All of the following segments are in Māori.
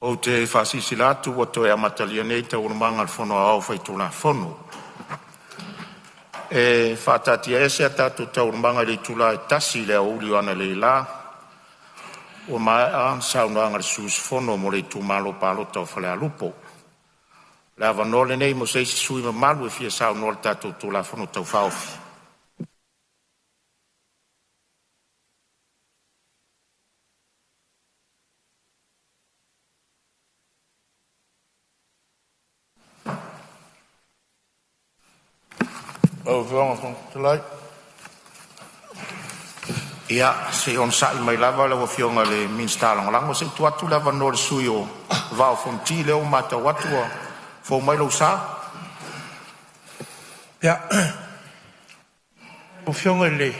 O te whasisi latu o toi amatalia nei te urumanga al whono au whaitula whono. E whātatia ese a tātou te urumanga le tula e tasi lea uli ana le la. O mai a saunanga le sus whono mo le tūmalo pālota o whalea lupo. Le avanole nei mo seisi sui ma malu e fia saunole tātou tula whono tau whaofi. O whanga whanga tulai. Ia, se on sai mai lava le wafionga le minstala ngalango se tuatu lava nore sui o vau fonti leo mata watua fo mai lo sa. Ia, wafionga le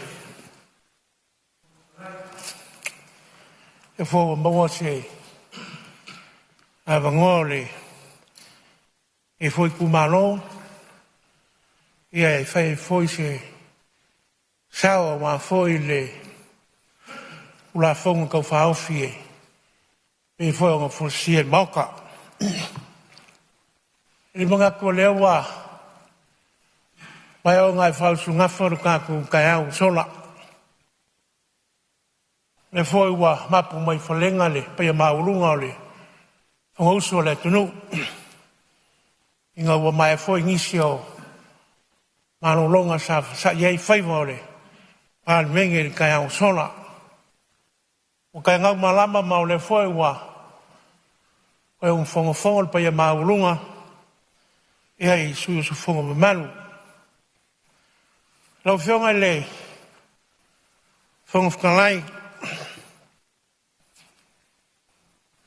e fo maua se a vangole e foi kumalo ia e fai foi se sao ma foi le ula fonga kau whaofie e foi o fosie mauka e mga kua leo wa mai o ngai whausu ngaforu kaku kai au sola le foi wa mapu mai whalenga le pia maurunga o le whangausu le tunu inga wa mai foi ngisi o mano longa sa iei whaivore Palemene le kai au sola o kai ngau malama mau le foi wa o un fongo le pia maurunga e ai sui su fongo manu lau fionga le fongo whakalai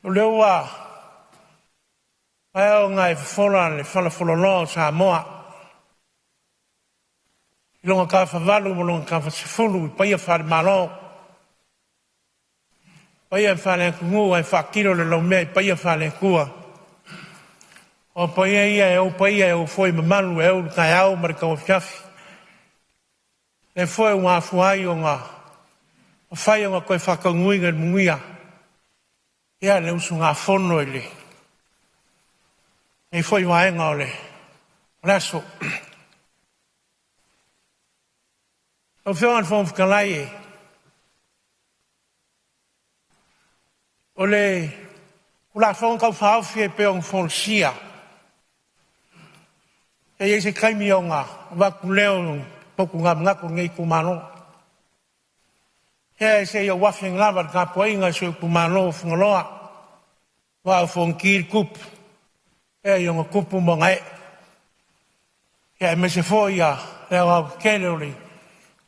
o leo wa ai o ngai whola le whalawhololo Samoa longa ka whavalu mo longa ka whasifulu paia whare malo paia whare kungu ai whakiro le lau mea paia whare kua o paia ia e o paia e o foi mamalu e o kai au marika o fiafi le foi unga fuai o ngā o whai o ngā koe whakanguinga mungia ia le usu ngā whono ele e foi waenga o le raso o whiongan whong whakalai e. O le ula whong kau whaawhi e peong whong sia. E e se kaimi o ngā waku leo poku ngā ngako ngei kumano. E se i o wafing lava ka poinga se kumano whangaloa. Wa o whong kir kup. E i o ngā kupu mo ngai. E me se fōia e o kele ori.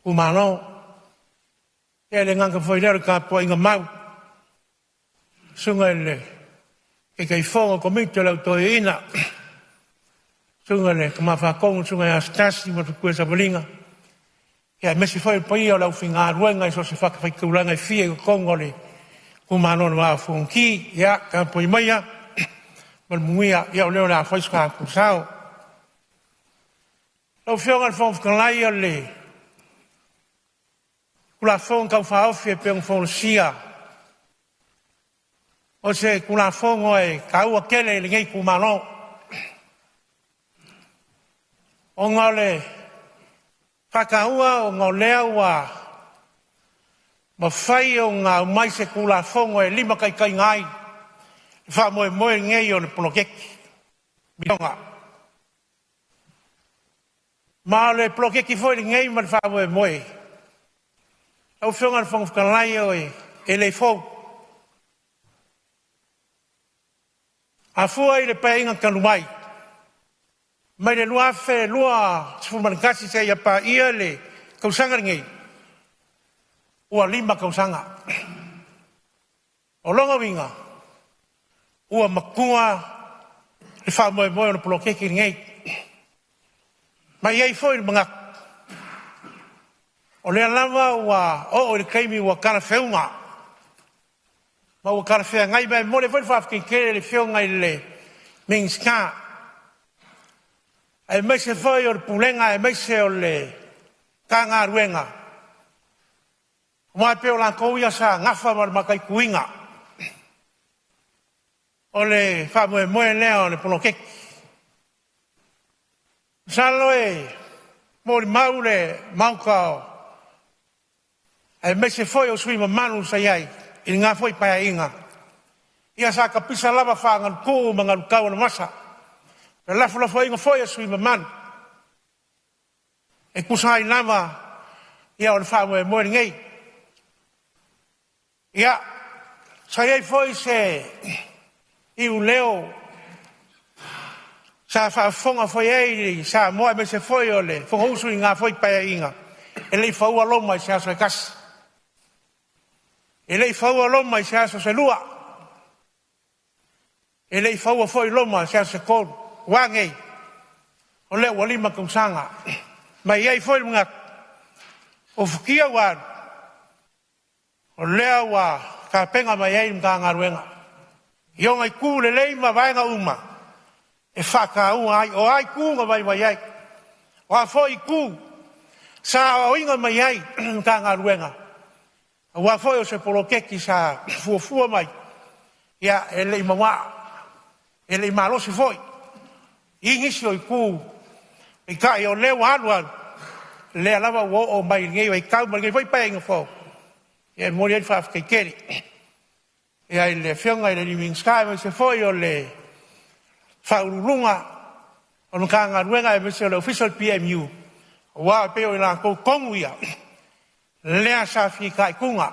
Kumano, e le nganga foi lero ka po inga mau. Sunga le, e kai whonga komito lau toi ina. Sunga le, ka mawhakongu sunga e astasi mo tu kue sa walinga. E a mesi foi po ia lau whinga aruenga i so se whakawhaikuranga i fie ko kongo le. Kumano na waa whongi, ia, ka po i maia. Mal mungia, ia o leo na whaiska kusao. Lau whionga whonga le. Kula whong kau whaofi e peong whong sia. O se kula whong oe kaua kele le ngei kumano. O ngā le whakaua o ngā lea ua. Ma whai o ngā mai se kula whong oe lima kai kai ngai. Wha moe moe ngei o le plokeki. Bionga. Ma le plokeki foi le ngei ma le wha moe moe. Au whiongan whong whakalai oe, e le fau. A fua i le painga kanumai. Mai le lua whe, lua sifumanikasi se ia pa ia le kausanga ngei. Ua lima kausanga. O longa winga. Ua makua le wha moe moe o na plokeki ngei. Mai ei foi le mga o lea lava ua o le kaimi ua kara whiunga. Ma ua kara whia ngai mai mole foi whafki kere le whiunga i le mingska. E meise foi o le pulenga, e meise o le kanga ruenga. Mai peo la kouia sa ngafa mar makai kuinga. o le whamoe lea o le polokeki. Salo mori mau le maukao, ai mese foi o sui manu sa iai, i ngā foi pai inga. Ia sa ka pisa lava whangan kū mangaru kau na masa. Pe lafula foi inga foi o sui manu. E kusai nama, ia o le whamoe moe ngei. Ia, sa iai foi se iu leo, sa whaafonga foi ei, sa moa me se foi o le, whangausu i ngā foi pai inga. E lei whaua loma i se aso e kasi. E lei whaua loma i se aso se lua. E lei whaua foi loma i se aso se kōru. Wangei. O leo wa lima kumsanga. Mai ei foi mga o fukia wan. O leo wa ka penga mai ei mga ngaruenga. Ionga i kū le lei ma vaenga uma. E whaka unga ai. O ai kū nga mai ai. O a foi kū. Sa o inga mai ai mga ngaruenga. Wa foi o se polokeki sa fuafua mai. Ia e lei mawa. E lei malosi foi. Ingisi o i kū. I kai o leo anuan. Lea lava o mai ngei o i kau mai ngei foi pai inga fo. Ia mori ai whaafkei keri. Ia i le whionga i le living sky mai se foi o le whaururunga. O nuka ngaruenga e mese o le official PMU. Wa peo i la kou kongu ia. Lea sa fi kai kunga.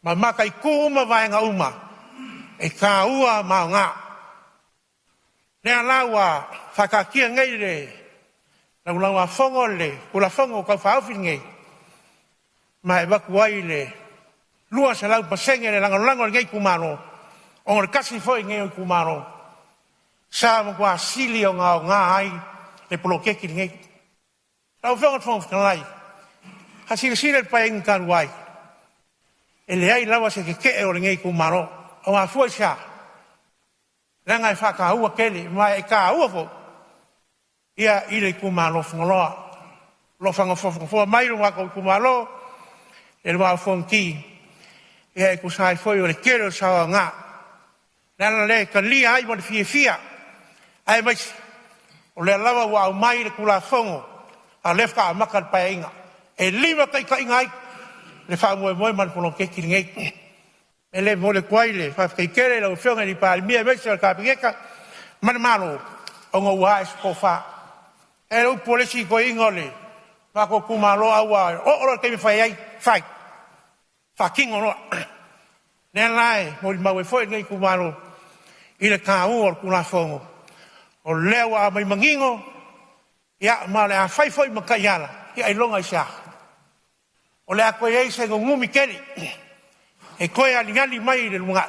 Ma maka i ku uma vaenga uma. E ka ua mao ngā. Lea laua whakakia ngei le. Laulaua whongo le. Kula whongo kau whaawhi ngei. Ma e waku ai le. Lua se lau pasenge le langalango ngei kumano. O ngore kasi foi ngei o kumano. Sa mo kua sili o ngā ai. Le polokeki ngei. Lau whongo whongo whangalai. Hasira el pai ngkan wai. E le ai lawa se ke o ngei kumano. O ngā fua sa. Ranga e whaka ua kele. Mai e ka ua fo. Ia i le kumano whangaloa. Lo whangafo mai runga ko kumano. E le wā whongi. Ia e kusai foi o le kere o sawa ngā. Nana le ka lia ai mo le fia. Ai mai. O le lawa wa au mai le kula whongo. A lefka a maka le pai inga. E lima kai kai ngai. Le whamoe moe man pono keki ngei. E le mo le kuaile. Whafkei kere lau whionga ni Palemene mese o kapikeka. Manamano. O ngā ua e siko wha. E rau polisi ko ingole. Mako kumalo awa. O ora kemi whai ai. Whai. Whakingo noa. Nea lai. Mo li maue foi ngei kumalo. I le ka ua o kuna whongo. O leo a mai mangingo. Ia ma le a whai foi makai ala. Ia i longa i saa. O le a koe ei se ngumi keri. E koe alingali mai le lunga.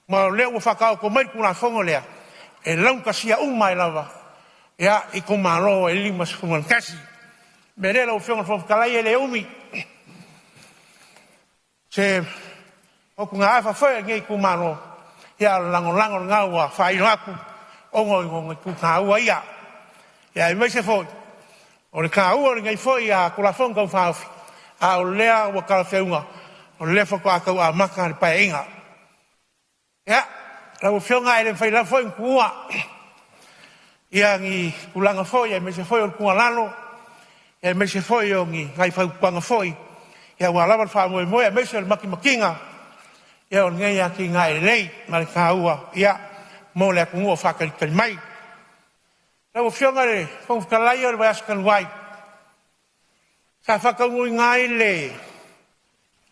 Ma leo ua whakao ko mai kuna whongo lea. E launka sia umai lava. Ia i kumalo e lima sifungan kasi. Me re lau whionga whakakalai e le umi. Se oku ngā awha whaia ngei kumalo. Ia lango ngaua whaino aku. Ongo i ku ngā ua ia. Ia i meise foi. O le ka ua ngai foi a kula whonga whaafi. A o lea ua kalawheunga. O lea whakakau a maka ni pai inga. Ia, lau whionga e le whaila foi kua. Ia ngi kulanga foi, e me se foi o kua lalo. E me se foi o ngai whaukanga foi. Ia ua lawan whamoe moe, e me se o makimakinga. Ia o ngai a ki ngai lei, ma le ka ua. Ia, mo le akungua whakarikari mai. Lau whionga le, whakakalai o le waiaskan wai. Sa whakaungui ngai le,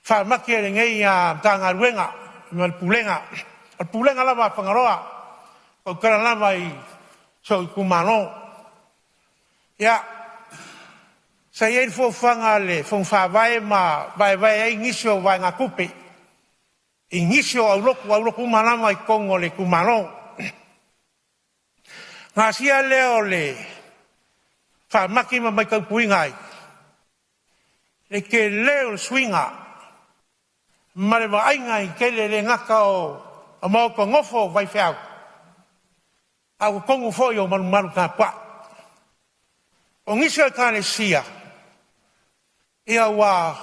whamaki e le ngei a tanga ruenga, ma le pulenga. Al pulenga lama whangaroa, kau kara lama i so i kumano. Ia, sa iei whanga le, whawhawai ma, vai ei ngisio vai ngā kupe. I ngisio au loku malama i kongo le kumano. Ngā sia leo le, whamaki ma mai kau puingai. Le ke leo swinga. Ma le wainga i ke le ngaka o a mau ko ngofo vai whiau. Au kongu fo i o maru ka pa. O ngisio e ka le sia. Ia wa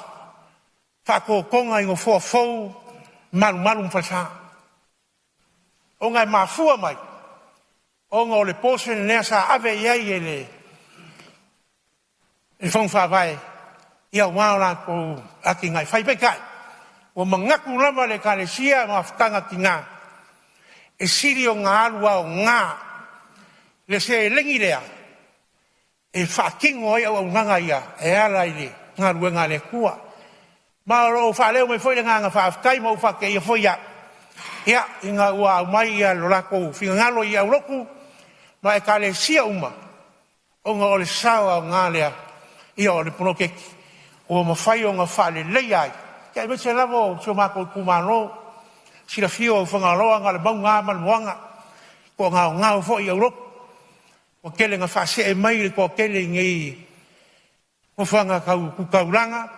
whako konga i ngofo fau maru mwhasa. o ngai mafua mai. O ngā o le pose nea sa ave iai e whangwha vai. Ia wāo la ko aki ngai whaipekai. O mangaku lama le kalesia ma whtanga ki ngā. E siri o ngā alua o ngā. Le se lengi lea. E whakingo ia o nganga ia. E ala ile ngā ruenga le kua. Ma o whaleo me whoile nganga whaafikai mo whake ia whoia. Ia inga ua au mai ia lorako. Whiga ngalo ia uroku. Ma e kalesia uma. O ngā o le sawa o ngā lea. Ia o le ponokeki. O mawhai o ngā whale leiai. Kia e mese lavo sio mako kumano. Sira fio o whangaloa ngā le mau ngā manuanga. Ko ngā o fo i Europa. O kele ngā whase e mai ko kele ngi. O whanga kukauranga.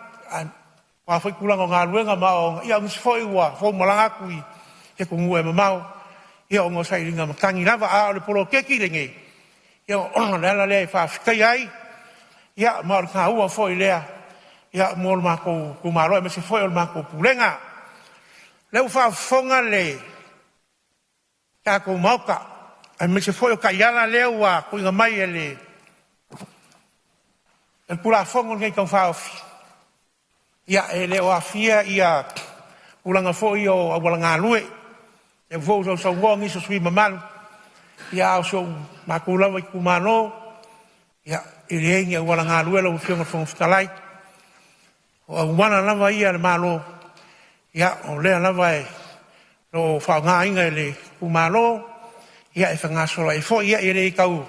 Wa whai kulanga ngā ruenga mao. Ia ngisi fo i ua. Fo malanga kui. Ia ko ngue mamau. Ia o ngā sairinga makangi lava. A o le polo keki ringi. Ia o lala lea i whaafikai ai. Ia mao le kā ua fo i lea. Ia mo le mako kumaroa. Me se fo i o le mako pulenga. Leu whaafonga le. Kako mauka. A me se foi o kaiala leo a kuinga mai ele. El pula fongo ngai kau whaofi. Ia e leo a fia ia ulanga foi o awalanga lue. E vou so so wongi so sui mamalu. Ia o so makulawa i kumano. Ia e reingi awalanga lue lo fionga fongo fitalai. O wana lava ia le malo. Ia o lea lava e lo whaonga inga ele kumano. Ia e whangasola e fo ia e rei kau.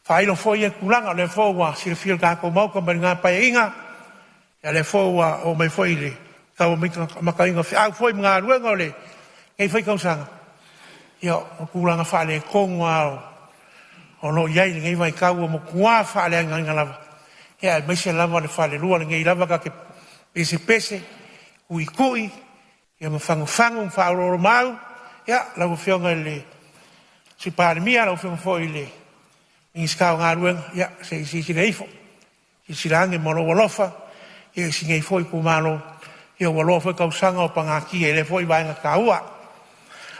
Whailo fo ia kulanga le fo wa sira fil kako mauka mani ngā pai inga. Ia le fo wa o mai fo ile. Kau maka inga au fo i mga ruenga le. Kei fai kau sanga. Ia o kulanga whale konga o no iai le ngai vai kau o mo kua whale anga inga lava. Ia e meise lava le whale lua le ngai lava ka ke pese pese. Kui kui. Ia ma whangu whauroro mau. Ia lau whionga le. Si Palemene lau whionga fo i le. Ingi skau ngā ruenga. Ia se isi reifo. Isi rangi mono walofa. Ia isi ngai fo i kumano. Ia walofa kau sanga o pangaki e le fo i vaenga kaua.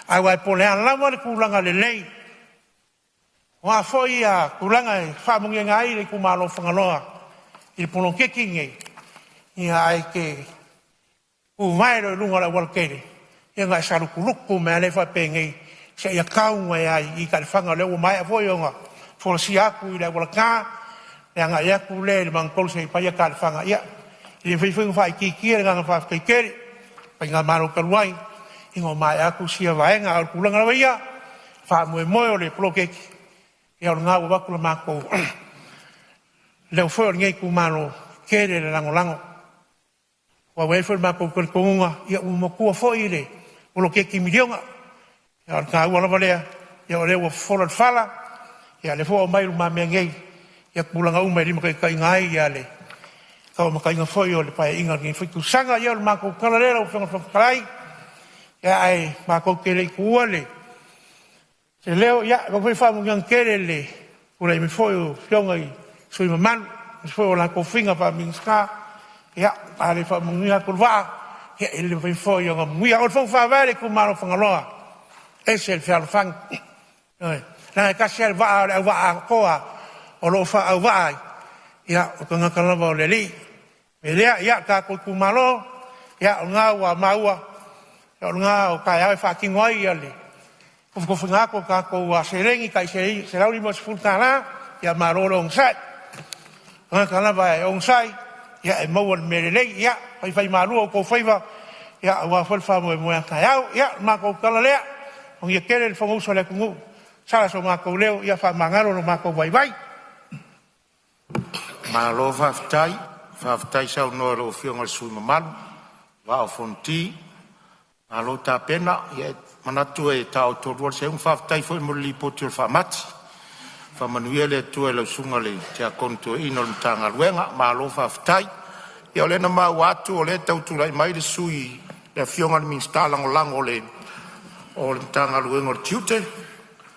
Ai wai po lean lama le kulanga le lei. Wa fo i a kulanga e whamungi ngai le kumano whangaloa. I le pono keki ngai. Ia ai ke umaero i lunga la walkere. Ia ngai sarukuluku mea le whapengei. Se ia kaunga ai i ka le whanga leo mai a fo i onga. Fora si aku i le wala kā. Le anga i aku le mangkol se i pai a ka le whanga. Ia. I le whiwhinga whai ki kia le nganga whawhkai kere. Pai ngā maro karuai. I ngō mai aku si a vaenga al kulanga rawa ia. Wha moe moe o le plokeki. Ia o ngā wakula mako. Leo whoi o ngei kumano kere le lango lango. Wa wefo mako konga. Ia umakua fo i le. Olo ke ki milionga. Ia ka ua lea. Ia o leo fora fala. Ia le fo mai ma me ngei. Ia kulanga uma lima kai ngai ia le. Ka ma kai ngafoi o le pai inga ngi fitu sanga ia o mako kalalera o fonga kai. Ia ai mako ke le kua le. Se leo ia ko foi fa mo ngang kere le. Ora me foi o fonga i sui maman. Foi o la ko finga pa minska. Ia ale fa mo ngia kurva. Ia ele foi o ngia o fonga fa vale ku maro fangaloa. Ese el fial fang. Na ka sel va koa o lo fa au vai. Ia o kanga kalava o le li. Melea ia ka ku malo. Ia nga wa maua. Ia nga o kai ai fa ki ngoi ia le. Ko finga ko ka ko wa serengi kai se lauri mo fulkana. Ia maroro on sai. Nga kalava on sai. Ia e mo melele ia fai malu ko faiva. Ia wa fa mo kai au. Ia ma ko kalalea. On ia kere el famoso le kungu. Sala so mako leo ia fa mangaro no mako vai vai. Ma lo faftai sa no lo fionga sui mamal. Va o fonti. Ma lo ta pena ia manatu e tau to se un faftai foi mo li potul fa mati. Fa manuele tu e lo sunga le tia konto ino tanga luenga ma lo faftai. Ia le na ma watu o le tau tu lai mai le sui le fionga mi stalang lango le o le tanga luenga o tiute.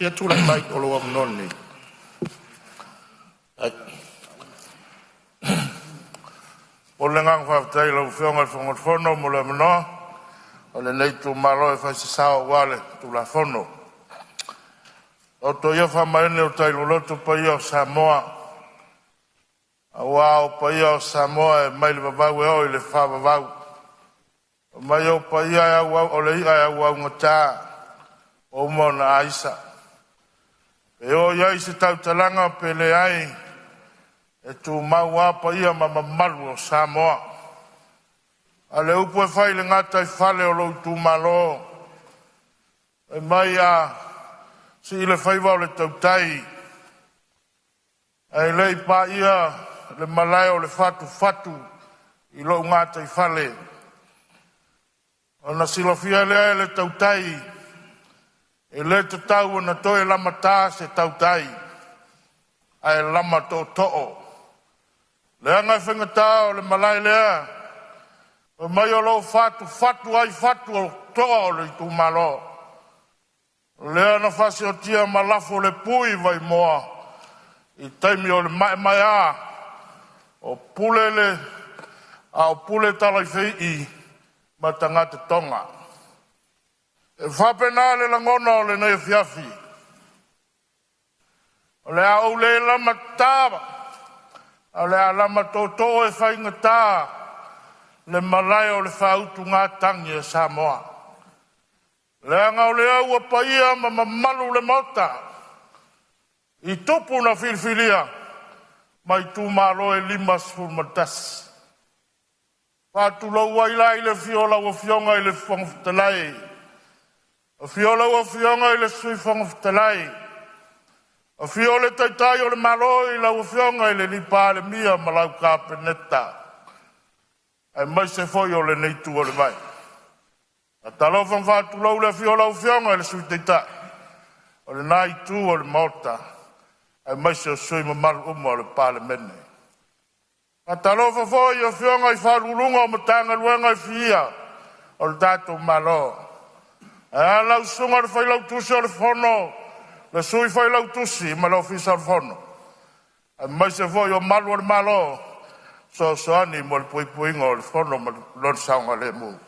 Ia tu lai mai o lo amnone. O le ngang whaftai lau whionga whangot whono mo le manoa. O le nei tu malo e fai se sao wale tu la fono. O to ia whamaene o tai loloto pa ia o Samoa. A wao pa ia o Samoa e mai le vavau e o i le whavavau. O mai o pa ia e au o le ia e au ngatā o umona aisa. E o ia i se tautalanga pe le ai e tu maua pa ia mamalu o Samoa. A le upo e whai le ngata i whale o lau tu malo. E mai a si i le whaiva o le tautai. E lei pa ia le malai o le fatu i lau ngata i whale. O na silofia lea e le tautai. E le te tau na toe lama tā se tautai. A e lama tō to'o. Lea ngai whengatā o le malai lea. O mai o lau fatu ai fatu o toa o le tu malo. Lea na whasi o tia malafo le pui vai moa. I taimi o le mai a. O pule le, a o pule talai whei i ma tangata tonga. E whapena le langona o le nei fiafi. O le au le lama tāwa. O le a lama tō e whainga tā. Le malai o le whautu ngā tangi e Samoa. Le anga o le au a paia ma mamalu le mota. I tupu na filfilia. Mai tu malo e limas fulmatas. Whatu lau wailai le fiola o fionga i le whangfutalai. O fiola o fionga i le sui whangfutalai. O fiole taitai o le malo i lau fionga i le lipa le mia malau ka peneta. Ai mai se foi o le nei tu o le vai. A talo fan fatu lau le fiola o fionga le sui teita. O le nai tu o le mota. Ai mai se o sui mamaru o le Palemene. A talo fan foi o fionga i whalulunga o matanga luenga i fia. O le tato malo. A lau sunga le fai lau tusi o le fono. Le sui fai lau tusi ma lau fisa o le fono. Ai mai se foi o malu o le malo. So ani mo le puinga o le fono ma lor saunga le mu.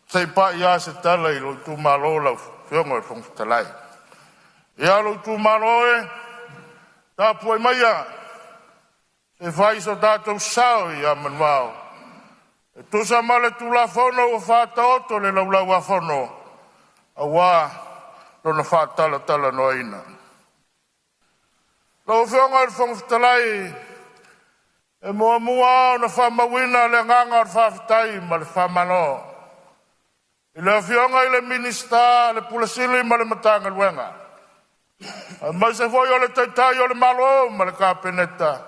Sei pa ia se tala i lo tu malo la fionga le fongtalai. Ia lo tu malo e ta pui mai ia. Se fai so dato sao ia manuao. E tu sa male tu la fono o fata oto le lau a fono. Awa lo na fata tala noina. Lo fionga le fongtalai e mua na whamawina le nganga o whawhitai ma le whamano. I le fionga i le minista, le pulasili ma le matanga luenga. Mai se foi o le taitai o le malo ma le kapeneta.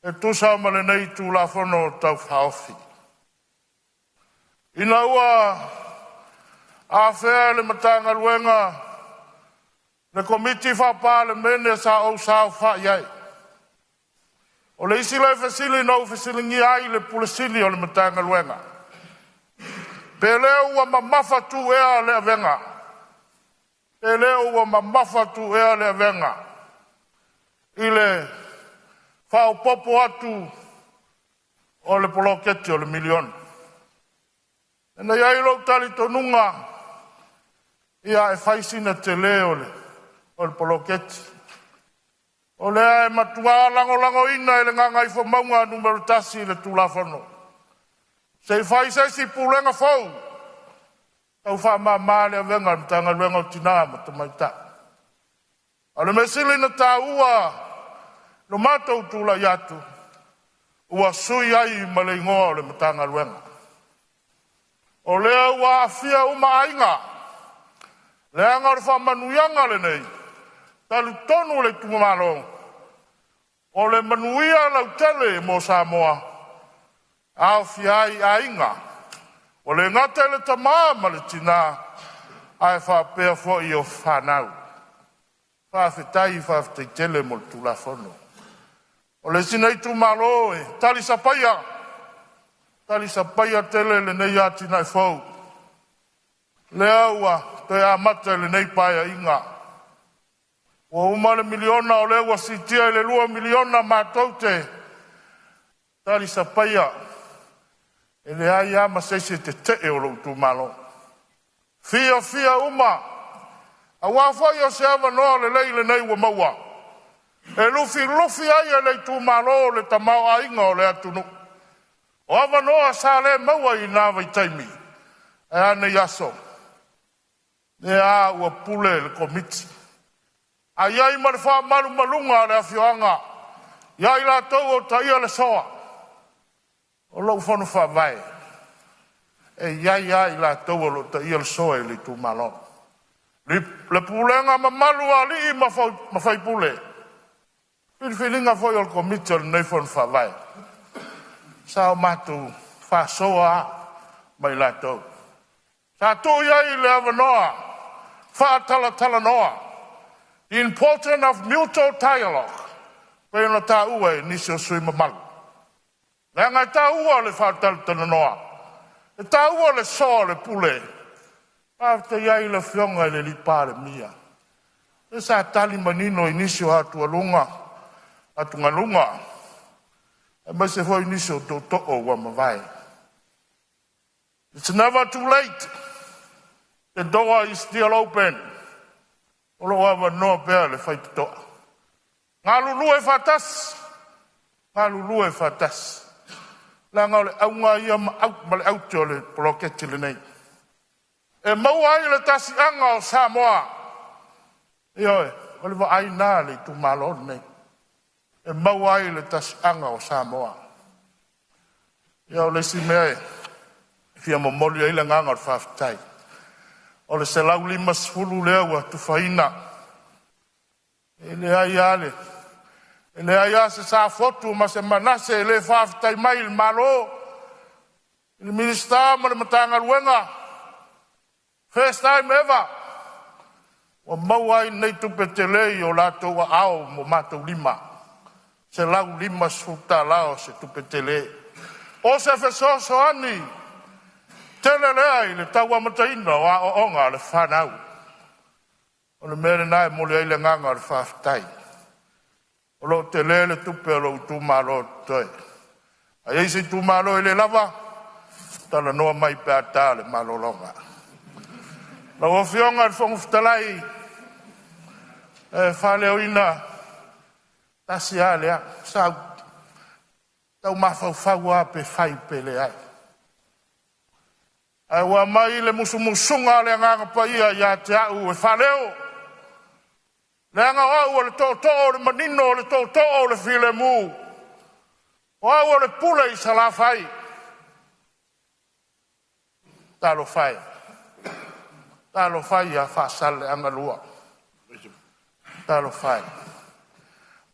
E tusa ma le nei tu la fono tau whaofi. Ina ua a whea le matanga luenga. Le komiti Palemene sa o sa wha iai. O le isi lai fasili no fasili ngi ai le pulasili o le matanga luenga. Pe leo ua mamafa tu ea le avenga. Pe leo ua mamafa tu ea le avenga. I le whao popo atu o le poloketi o le milion. E nei ai lo tali tonunga ia e whaisina te leo o le poloketi. O lea e matua lango ina e le ngangai fo maunga numero tasi le tulafono. Se fai se si pulenga fau. Tau wha maa le avenga mtanga luenga o tina matamaita. Ale mesili na ta ua no matou tula yatu. Ua sui ai ma le ingoa le mtanga luenga. O lea ua afia uma ainga. Lea ngā le wha manuyanga le nei. Talu tonu le tumamalo. O le manuia lau tele mo Samoa. Au fiai ainga. O le ngate le tamā ma le tina. Ai whapea fo i o whanau. Whawhetai whawhetai tele mo le tulafono. O le sinei tumalo e. Tali sapaya. Tali sapaya tele le nei ati nai fau. Le aua te amata le nei paia inga. O umale miliona o lewa sitia le lua miliona mātou te tali sapaya. E le aia ma se te o lo tu malo. Fia uma. A wafai o se ava noa le leile nei wa maua. E lufi aia le tu malo le tamau a inga o le atunu. O ava noa sa le maua I nā vai taimi. E ane yaso. Ne a ua pule le komiti. A iai ma le wha malunga le awhioanga. Iai la tau o ta ia le soa. O lau whanu wha vai. E iai la tau o lo ta ia le soa I le tu malo. Le pulenga ma malu a li ma fai pule. Whilinga foi o komiti o le nei whanu wha vai. Sao matu wha soa mai la tau. Sa tu iai le avanoa. Wha tala noa. The importance of mutual dialogue. Pei no tā ua E nisi o sui mamalu. Nea ngai tā ua le whātala noa. E tā ua le soa le pule. Pāwhita iai le whionga le li pāre mia. E sa tali manino I nisi o atua lunga. Atunga lunga. E mai se hoi nisi o to'o wa mawai. It's never too late. The door is still open. Olo awa noa pēr le whaitatoa. Ngā lulu whatas. Ngā lulu whatas. La ngā le aunga ia ma le autio le poloketi le nei. E maua ai le tasi anga o Samoa. Ioe, o le wa ai nā le tu malo nei. E maua ai le tasi anga o Samoa. Io le si mea fia momoli ai le nganga o whawhitai. O le se lau 5 lea ua tu whaina. E le ai ale. E le ai se sa fotu ma se manase e le whawhitai mai il malo. Il minister ma le matanga luenga. First time ever. O mauai nei tupe te lei o lato wa ao mo mato 5. Se lau 5 suta lao se tupe te lei. O se fesoso ani. Tele lea I le taua mataina wa o onga le whanau. O le mere nai mole ai le nganga le whawhitai. O lo te le tupe o lo tu malo toi. A eisi tu malo I le lava. Tala noa mai pe ata le malo longa. La o fionga le fongu fitalai. E whale o ina. Tasi alea. Sau. Tau mawhau a pe whai pe le ai. Ai wa mai le musumusunga le nganga paia ia te au e whaleo. Le anga au le tō le manino le tō le file mu. O au le pule I sala fai. Talo fai. Talo fai a whasale anga lua. Talo fai.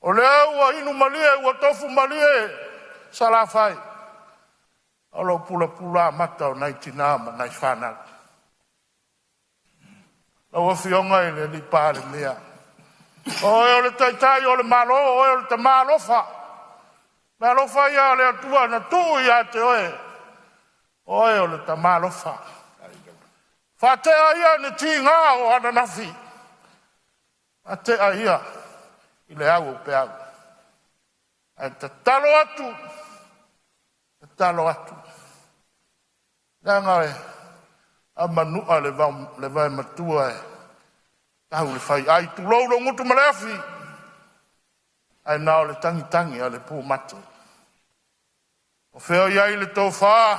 O le au a inu malie ua tofu malie sala fai. Alo pula mata o nai tina ma nai whanau. Lau awhionga I le li pāre mea. O le taitai o le malo, o le ta malofa. Malofa ia le atua na tuu ia te oe. O le ta malofa. Whatea ia ne ti ngā o ana nafi. Atea ia I le au pe au. Ai ta talo atu. Talo atu. Nanga e a manua le vai matua e tau le whai ai tu lolo ngutu maleafi. Ai nao le tangi a le pū mate. O wheo iai le tō whaa.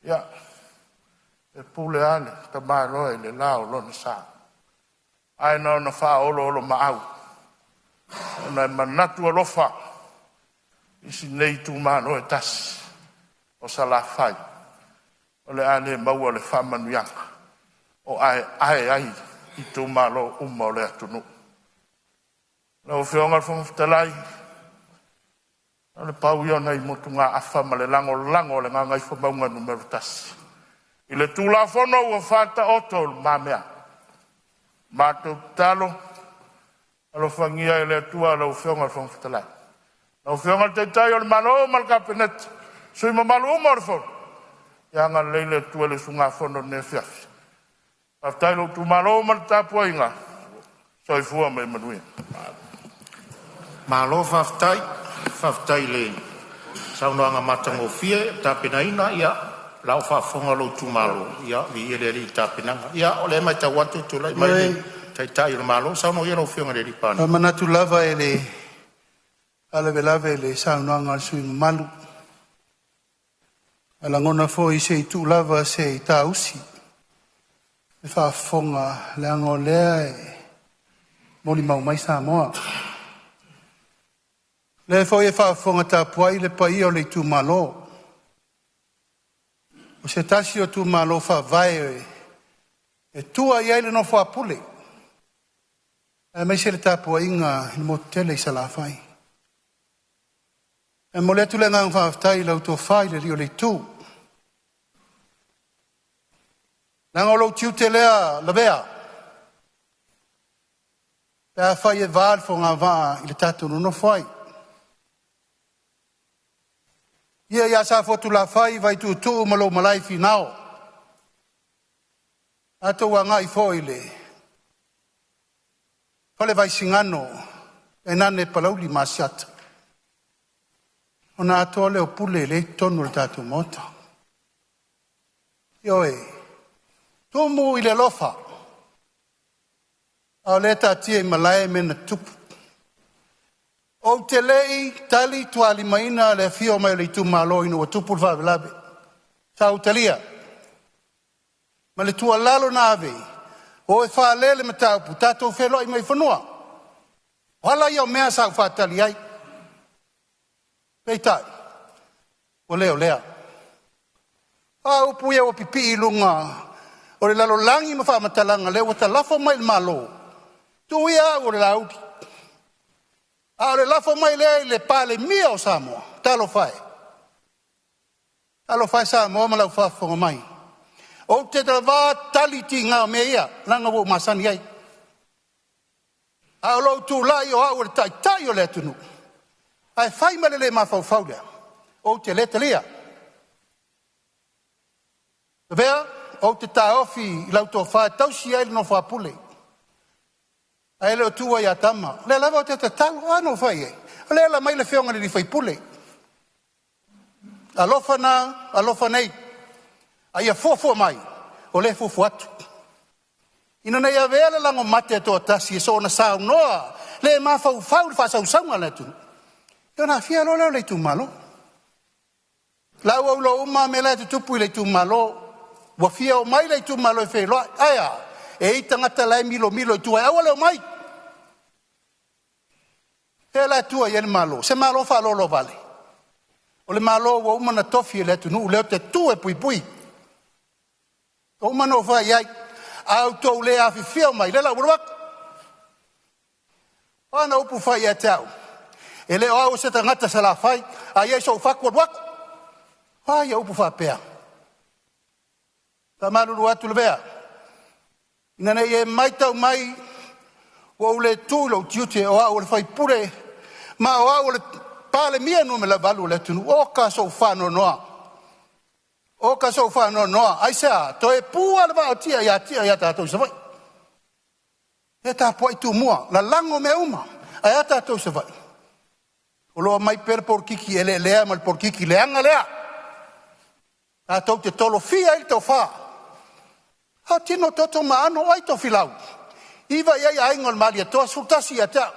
Ia. E pūle ale ta mai roe le lao lona sā. Ai nao na whaa olo ma au. Ona e manatu alofa. Isi nei tu mano e tasi. O sa la fai. O le ane maua le whamanuianga. O ai I tu malo uma o le atunu. Na o whionga le whangawhitalai. Na le pau iona I motu ngā awha ma le lango le ngā ngai whamaunga numero tasi. I le tūla whono ua whata oto mamea. Mātou talo. Alo whangia I le atua alo whionga le whangawhitalai. Na o whionga te tai o le malo ma le kapenet. Sui ma malu uma o le whono. Ia ngā leile tua le sunga whono ne whiafi. Aftai lo tu malo ma le tapua inga. Soi fua mai manuia. Malo whaftai le saunoanga matangofie tapinaina ia lau whafonga lo tumalo ia vi ele tapinanga ia ole mai ta watu tula mai tai le malo sauno ia lo fionga le pana manatu lava ele alave le saunoanga sui malu ala ngona fo i se tu lava se tausi le whafonga le ango lea moli mau mai Samoa le fo e whafonga ta puai le pai o le tu malo o se tasi o tu malo fa vai e tua ia le no fa pule e mai se le tapu inga il motele sa la fai e mo le tu le ngang fa tai lo to fai le rio le tu nang lo tiu te lea la bea pa fai e val fo nga va il tatu no fai ia sa fotu la fai vai tu malo malai finao ato wanga I foile fale vai singano e nane palauli masiat ona ato le opule le tonu le tatu mota ioe tumu ile lofa au le tatie malai mena tupu o te lei tali tuali maina le fio mai le tu malo ino tupu labe sa utalia ma le tua lalo nave o e fa lele mata putato felo I mai fonua wala ia mea sa fa tali ai peitai o lea au puia o pipi lunga o le lalo langi ma fa matalanga le o talafo mai malo tu ia o le lauti le lafo mai le Palemene o Samoa talo fai Samoa ma lau fafonga mai o te trava tali tinga me ia langa wo masani ai lo tu lai o au le tai o le tunu ai fai ma le mafau le o te letalia vea o te taofi lau to fa tausi ai no fa pule ai le tua ia tama le lava te talo ano fai le la mai le feonga ni fai pule alofa nei ai fofo mai o le fofo atu ina nei avele lango mate to tasi so na sa noa le ma fa fa sa le tu na fia lo le tu malo la o lo uma me la tu pu le tu malo wa fia o mai le tu malo fe lo aya e tangata lai milo tu ai o le mai e la tua ia le malo se malo fa lo vale o le malo o uma na tofi le tu nu le te tu e pui o uma no fa ia auto le a fia mai le la urwa ana upu fa ia tau ele o se tangata sa la fai ai so fa ko wak fa ia upu fa pea ta malu atu le bea ina nei mai tau mai o le tulo tiute o le fai pure ma o le Palemene no me la valu le tunu o ka so fa no ai sa to e pua le va tia ya ta to se vai e ta poi tu mua la lango me uma ai ta to se vai o lo mai per kiki ele le mal por kiki le anga le a to te tolo fia il to fa ha tino toto mano ai to filau iva ia ai ngol malia to sultasi ata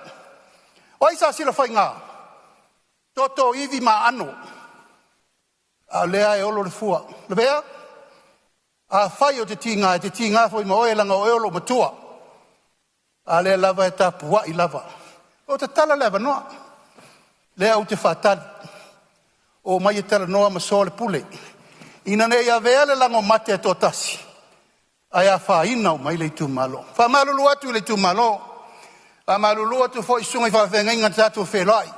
oi sa sila fainga toto ivi ma ano a le ai olo le fua le bea a fai o te tinga foi mo e langa o olo matua a le lava ta pua I lava o te tala lava no le au te fatal o mai e tala noa ma so le pule ina ne ia vele lango mate to tasi ai a fa ina mai le tu malo fa malulu atu le tu malo a malulu atu foi sunga fa venga ngata tu felai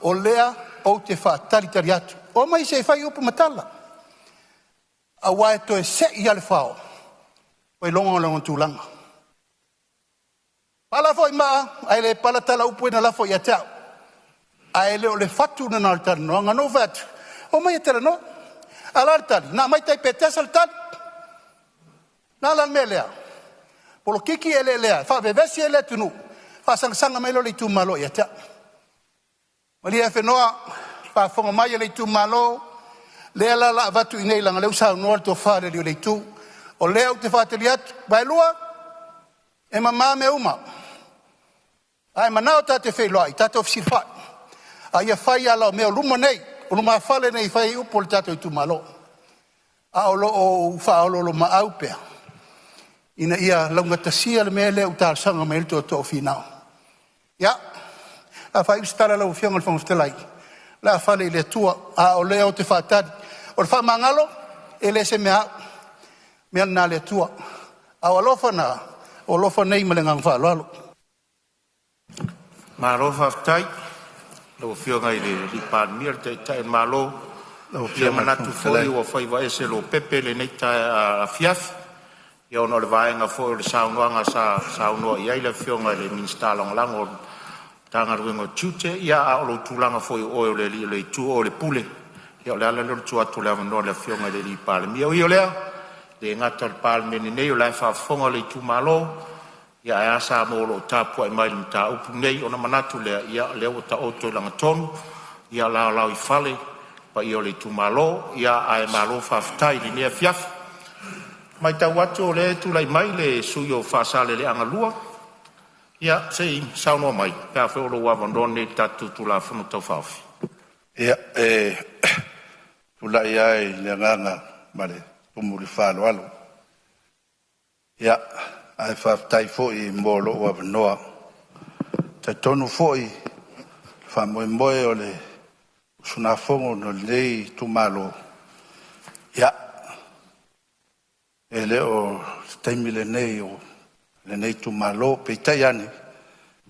o lea o te fa talitariatu o mai se fai upu matala a wai to e se ia le fao o longo tulanga pala foi ma ai le pala tala upu na la foi ata ai le o le fatu na altar no ngano vat o mai tela no alartali na mai tai petes altar na la melea polo kiki ele lea fa vevesi ele tunu fa sanga mai lo le tu malo ia ta malia fe noa whaafonga mai le tu malo, lea la vatu i nei langa leu sao noa to whare li o le tu, o lea o te whāteli atu, bai lua, e mamā me uma. Ai manao ta te whelai, ta te ofisir whai. A ia whai ala o mea luma nei, o luma whale nei whai upo le tato i tu malo. A o lo o whaolo lo ma au pea. Ina ia launga tasia le mea lea utar sanga me ilto to finao. Ia, a whai ustara lau whianga le whangastelai. La whale le tua, a o lea o te whātari. O le whamangalo, e le se mea nā le tua. A o alofa na, o lofa nei ma le ngang whaaloalo. Malo whaftai, lau whianga i le lipan mir te tai malo, le manatu foi o whai wa ese lo pepe le nei tai a fiaf, ia ono le vaenga foi o le saunoanga sa saunoa ia i le whianga le minsta lango tanga ruengo tute, ia a o lo tūlanga foi o le tu o le pule, ia o le ala le tu atu le avanoa le whianga le li Palemene, o lea, le ngata le Palemene nei o lai whafonga le tu malo, ia e asa mo lo tapu ai mai le mta upu nei ona manatu lea ia leo ta oto langa tonu ia la i fale pa ia le tu malo ia ai malo faftai li nea fiaf mai tau atu o le tu lai mai le suyo fasale le angalua ia sei sauno mai pea feo lo wavandone tatu tu la funu tau fafi ia tu lai ai le nganga male tumuri falo alo ia ai whaftai fōi mōlo o avanoa. Tai tonu fōi whamoe o le sunafongo no nei tumalo. Ia, e le o taimi le nei o le nei tumalo peitai ane.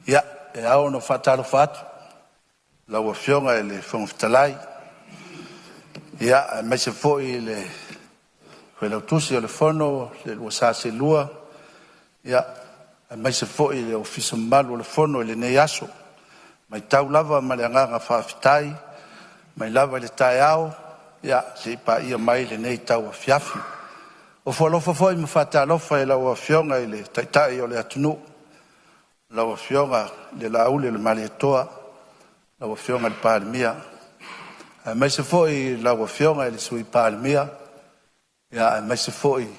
Ia, e ao no whatalo whatu. Lau a whionga e le whangwhitalai. Ia, e meise fōi le whelau tusi o le whono, le lua sase lua. Ia, mai se foi le ofisa malu le fono le nei aso. Mai tau lava ma le anganga whaafitai, mai lava le tai ao, ia, se pa ia mai le nei tau a fiafi. O whalofa foi ma whatalofa e lau a whionga i le taitai o le atunu. Lau a whionga le laule le mali atoa, lau a whionga le Palemene. Mai se foi lau a whionga i le sui Palemene. Ia, mai se foi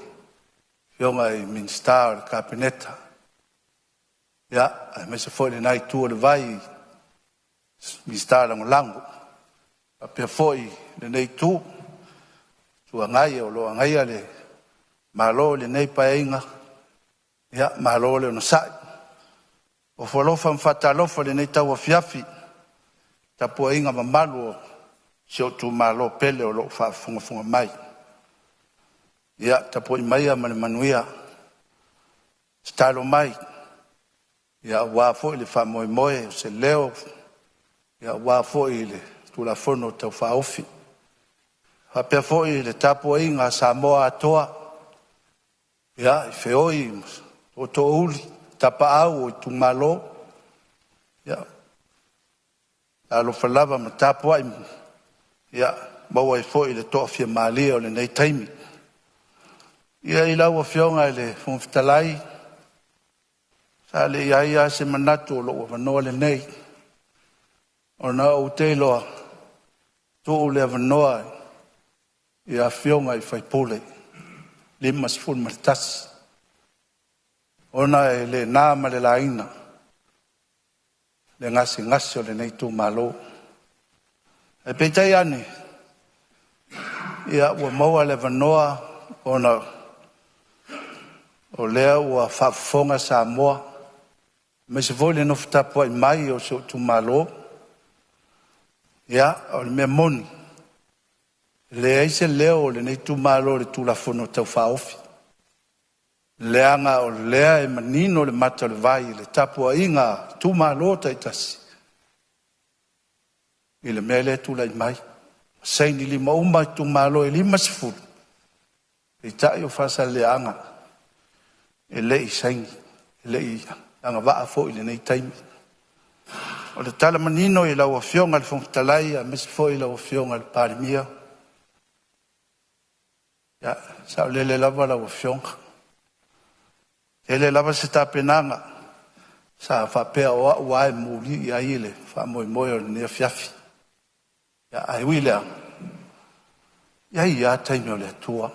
Whionga i minsta o le kapeneta. Ia, me se foi le nai tu o le vai minsta lango. A pia foi le nei tu angai o lo angai le malo le nei painga. Ia, malo le no sai. O folofa mfatalofa le nei tau a fiafi. Tapu inga mamalu o sio tu malo pele o lo fa funga mai. Ia, tapo i mai a mane manuia. Stalo mai. Ia, wafo i le whamoe se leo. Ia, wafo i le tula fono tau whaofi. Hapea fo i le tapo i ngā Samoa atoa. Ia, i whioi o to uli. Tapa au o i tumalo. Ia, alo whalava ma tapo ai. Ia, maua i fo i le toa fia maalia o le nei taimi. Ia i lau a whionga i le whumwhitalai. Sa le ia se manatu o loo wanoa le nei. O na o te loa. Tō le wanoa i a whionga i whaipole. Lima sifun maritasi. O na e le nāma le laina. Le ngasi o le nei tū malo. E peitai ane. Ia ua maua le wanoa o na o lea ua whaafonga Samoa. Me se voi le nofutapo ai mai o so tu malo. Ia, o le mea moni. Le eise leo le nei tu malo le tu la fono tau whaofi. Leanga o lea e manino le mata le vai le tapo a inga tu malo taitasi. I le mea le tu lai mai. Saini lima uma tu malo e lima sifuru. I tai o whasa leanga. E lei saini, e lei anga waa fo i le nei taimi. O le tala manino i lau a whionga le whongtalai, a mesi fo i lau a whionga le Palemene. Ia, sa o lele lava lau a whionga. E le lava se tapenanga, sa whapea o a uae muli i aile, wha moe moe o le nea fiafi. Ia ai wile. Ia taimi o le atua.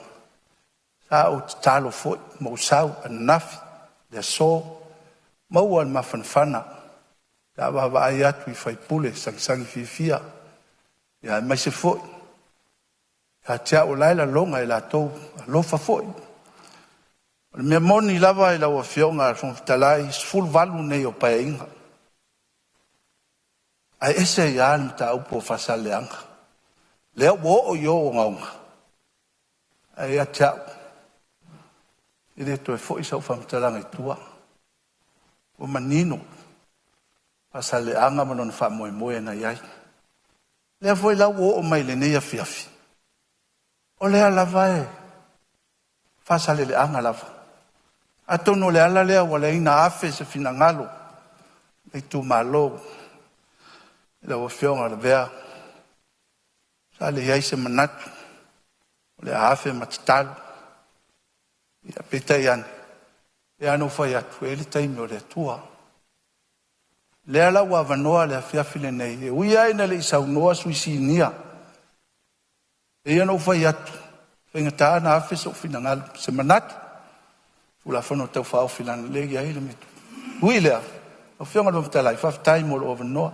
Sa o te talo foi, mo sau anafi, le so, maua al mafanfana. Ia wawa ai atu I whaipule, sangisangi fifia. Ia mai se foi. Ia tia o laila longa I la tou, lofa foi. Le mea moni lava I la ua fionga, fonfitalai, sful valu nei o painga. Ai ese ia alma ta upo fasaleanga. Lea wo o yo o ngaunga. Ai tia I le toi foi sa famtalanga I tua. O manino. Fasaleanga manon fa moe moe na iai. Lea foi la wo o mai le nei fiafi. O lea lava e. Fasaleanga lava. Atono le ala lea wale ina afe se fina ngalo. E tu malo. La o fionga le vea. Sa le iai se manatu. O le afe matitalo. Ia peta iane. E ano fai atu. E le taimi o le tua. Le ala ua vanoa le afiafile nei. E uia ina le isau noa suisi nia. E ano fai atu. Whengataa na afe so fina ngalo. Se manatu. Fula Fonotaga fao filana le ia ile metu. Ui lea. O fionga lo mtalai. Faf taimi o lo vanoa.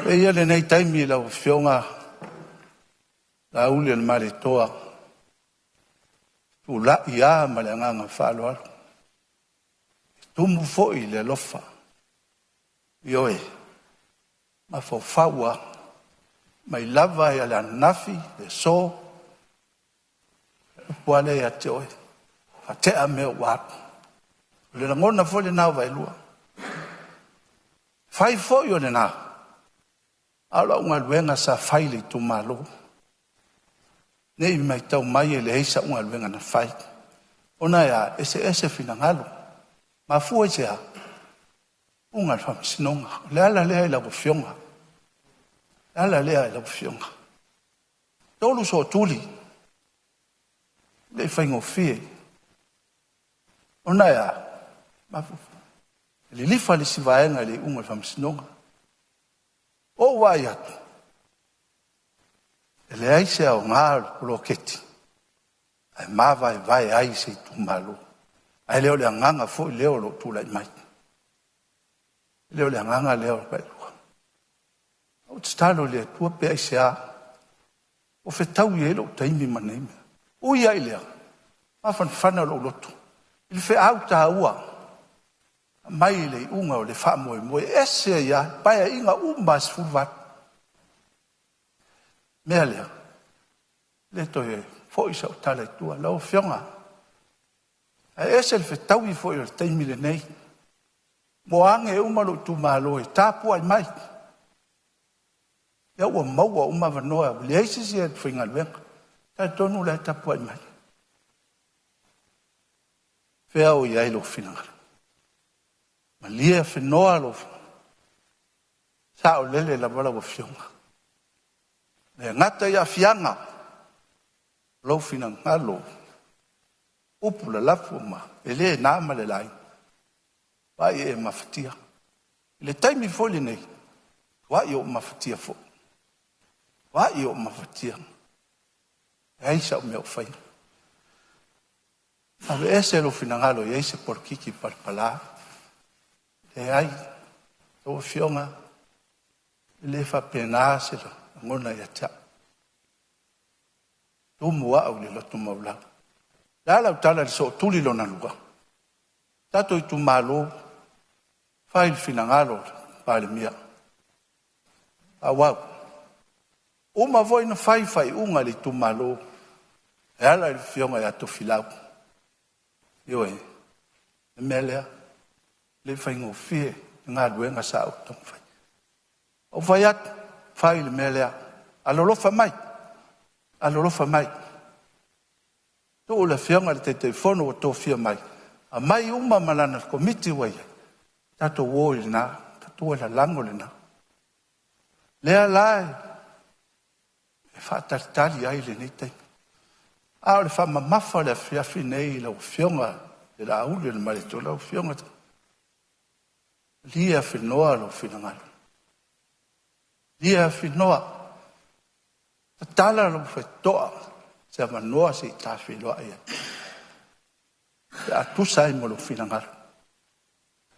E ia le nei taimi la o fionga. La uli al mare toa. Tu la ia ma le nganga falo alo. Tumu foi le lofa. Ioe. Ma fo faua. Mai lava ia le anafi. Le so. Puale ia te oe. A te a mea watu. Le na ngona fo le nao vai lua. Fai fo yo le nao. Ala unga luenga sa fai le tu malo. Nei mai tau mai e le heisa unga luenga na fai. Ona ia ese fina ngalo. Ma fu e sea. Unga fam sinonga. Le ala lea ila ko fionga. Le ala lea ila ko fionga. Tolu so tuli. Le whaingo fie. Ona ia. Ma fu. Le lifa le sivaenga le unga fam sinonga. O wai atu. Ele aise au ngā loketi. Ai mawa e vai aise I tu malo. Ai leo le anganga fo leo lo tula I mai. Leo le anganga leo pai lua. Au tstalo le tua pe aise a. O fetau I elo taimi maneme. Ui ai lea. Mafan fana lo lotu. Il fe au ta ua. Mai le unga o le wha moe moe. Ese ia. Pai a inga umbas fulvat. Mea lea. Le toe foi sa o tala I tua. Lau fionga. A ese le fetau I foi o le taimi le nei. Mo ange e umalo tu malo e tapu ai mai. Ia ua maua uma vanoa. Le eise si e whinga luenga. Ta tonu le tapu ai mai. Fea o iai lo whinanga. Ma lia whenoa lo. Sa o lele la wala wa fionga. Le ngata ia fianga. Lo finanga lo. Upu la lafu ma. Ele na ma le lai. Wai e mawhatia. Le taimi foli nei. Wai o mawhatia fo. Wai o mawhatia. E aisa o mea whai. Ave ese lo finanga lo. E aise por kiki parpala. Le ai. O fionga. Le fa pena se lo. Ngona ia ta. Tumua au le lotu maula. Lala utala le so tuli lo na luga. Tato I tu malo. Fai il finangalo. Palemene. Awau. Uma voi na fai unga le tu malo. E ala il fionga ia to filau. Ioe. E melea. Le fai ngofie. Ngā luenga sa au tong fai. O fai atu. Fai le melea. Alolofa mai. Alolofa mai. Tō le fionga le te telefono o tō fia mai. A mai uma malana komiti wai. Tato wō le nā. Tato la lango le nā. Lea lai. E whātaritari ai le nei tei. A le whamamafa le fiafi nei la o fionga. Le la aule le marito la o fionga. Lia whenoa la o whinangalo. Lia whinoa. Ta tala lo whetoa. Se manoa si ta whiloa ia. E atusa i mo lo whinangaru.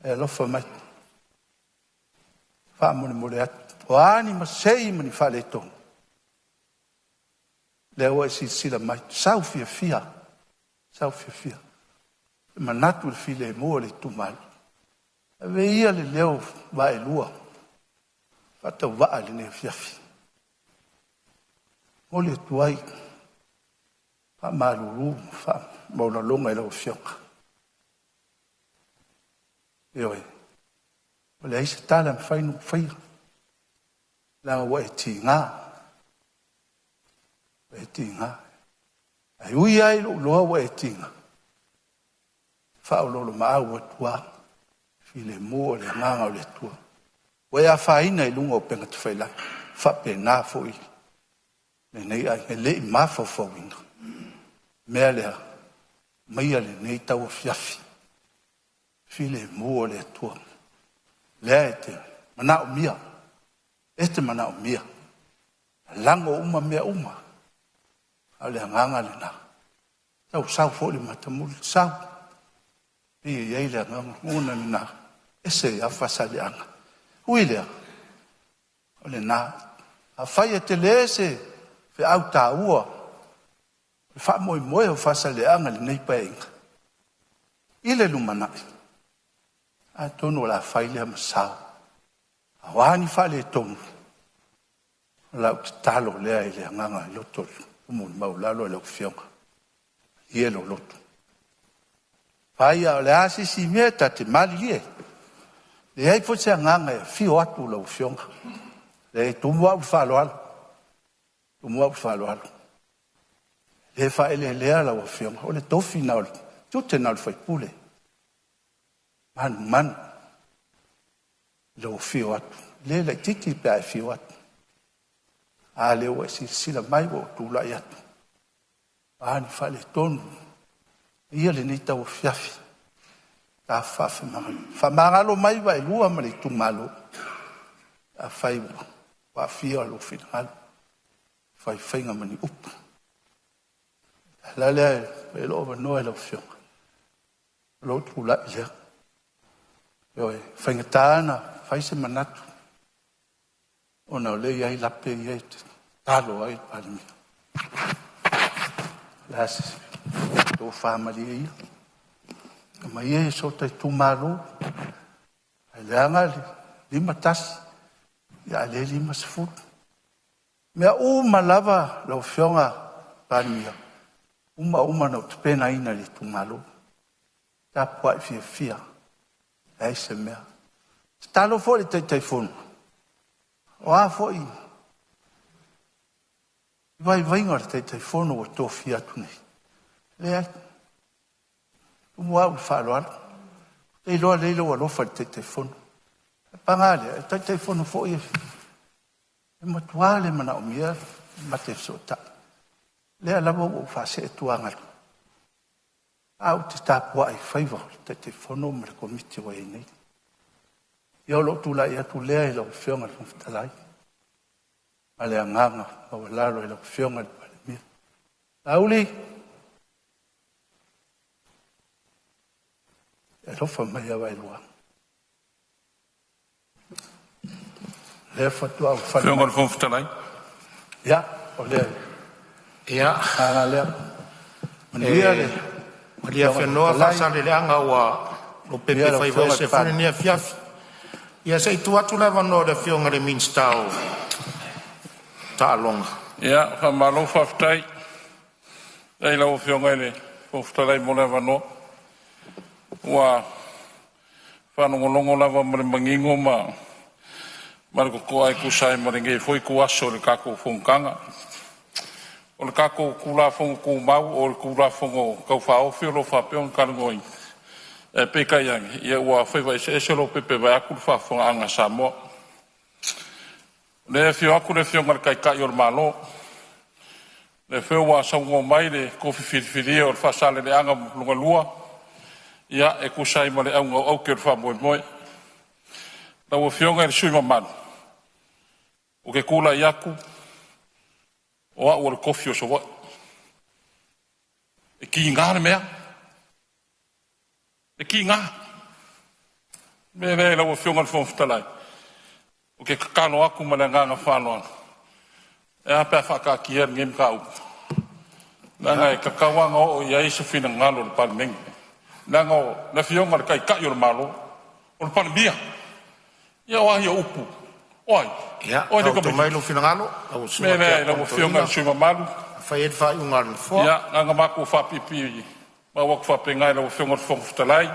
E lofa mai. Wha mole atu. O ani ma sei mani whale tongu. Leo e si sila mai. Sau fia fia. Sau fia fia. Ma natu le file mo le tumalu. E ve ia le leo va e lua. Fata waa le ne fiafi. Mo le tuai. Fa maluru. Fa maula longa e lau fionga. Eoi. O le aise tala me whainu whaia. Langa wa e ti ngā. Wa e ti ngā. Ai ui ai loa wa e ti ngā. Whao lolo maau wa tua. File mua le nganga o le tua. Wa ea whaina i lunga o penga tu whaila. Whape nā fōi. Le nei ai he le i mawha whawinga. Mea lea. Maia le nei tau fiafi. File mua le tua. Lea e te mana o mia. E te mana o mia. Lango uma mea uma. A le nganga le nā. Tau sau fōi le matamuli. Sau. Ia iei lea nganga. Nguna ni nā. Ese a whasale anga. Hui lea. O le nā. A whai e te le se. Fe au tā ua. Wha moi moi o whasale anga le nei paenga. Ile lumanai. A tono la whai lea masau. A wani whale tongu. Lau te talo lea i lea nganga i loto. Umuni maulalo i lau fionga. Ielo loto. Whai a le asi si mea ta te mali e. Le ai po te nganga e fio atu lau fionga. Le ai tumu au whalo alo. Tumu au whalo alo. Le whae le lea lau fionga. O le tofi nao. Tute nao le whai pule. Man. Lau fio atu. Le le tiki pe ai fio atu. A leo e si sila mai o tula i atu. Ani whae le tonu. Ia le nei tau fiafi. Ta whafe mangalo. Whamangalo mai wa e lua ma le tumalo. A whai wa fia alo finangalo. Whai whainga mani upu. Lalea e lo ova noa e lau fionga. Lo tula i lea. Oi, whainga tāna, whai se manatu. Ona o le iai lape iai talo ai Palemene. Lasis. Tō whamari e ia. Ma ia e so tai tūmaro. Ai leanga le lima tasi. Ia le lima sefuru. Mea uma lava lau fionga Palemene. Uma na te pena ina le tūmaro. Ta puai fia fia. Ai se mea. Talo fo le tai fono. O a fo i. Vai ngor tai fono o tō fia tu nei. Lea, umua u whaaloara. Ei loa leilo alofa te fono. Pangale, te fono fo i. E matuale mana o mia, mate sota. Lea lava u whase e tuangaru. Au te tāpua i whaiva, te fono mre komiti wa i nei. Ia lo tula ia tu lea i lau whionga le whawhitalai. Ma lea nganga, ma walaro i lau whionga le Palemene. Auli, e lofa mai awa i lua. Lea whatua au whani. Whionga le whawhitalai? Ia, o lea. Ia. Anga lea. Manuia le. Maria whenua whasale leanga ua o pepe whaiva se whanenia fiafi. Ia sei tu atu lewa no le whionga le minstau ta alonga. Ia, whamalo whawhitai. Ei lau whionga le whawhitalai mo lewa no. Ua whanongolongo lewa mare mangingo ma mare ko ai kusai mare ngei foi ku aso le kako whongkanga. O le kako kula fongo ku mau o le kula fongo kau whao whiolo whapeon karangoi. E peka iangi, ia ua whaiva ese lo pepe vai aku le whafonga anga Samoa. Le whio aku le whio ngar kai o le malo. Le whio wa saungo mai le kofi whiriwhiri o le whasale le anga lunga lua. Ia e kusai ma le aunga au ke le whamoe moe. Na ua whio ngar sui mamanu. o ke kula i aku, o a ua le kofi o soa. E ki ngā le mea. E ki ngā. Me rei lau whionga le whomwhitalai. O ke kakano aku ma le nganga whanoa. E a pēr whakaki e ngem ka upu. Nanga e kakawanga o i aisa whina ngalo le Palemene. Nanga o le whionga le kai kai o le malo. O le Palemene. Ia o ahi o upu. Oi. Ia, au to mai lo whina ngalo. Me rei lau whionga le suma malu. Whai ed whai unga le whoa. Ia, nganga mako whapipi. Ma wak whapengai lau whionga le whomwhitalai.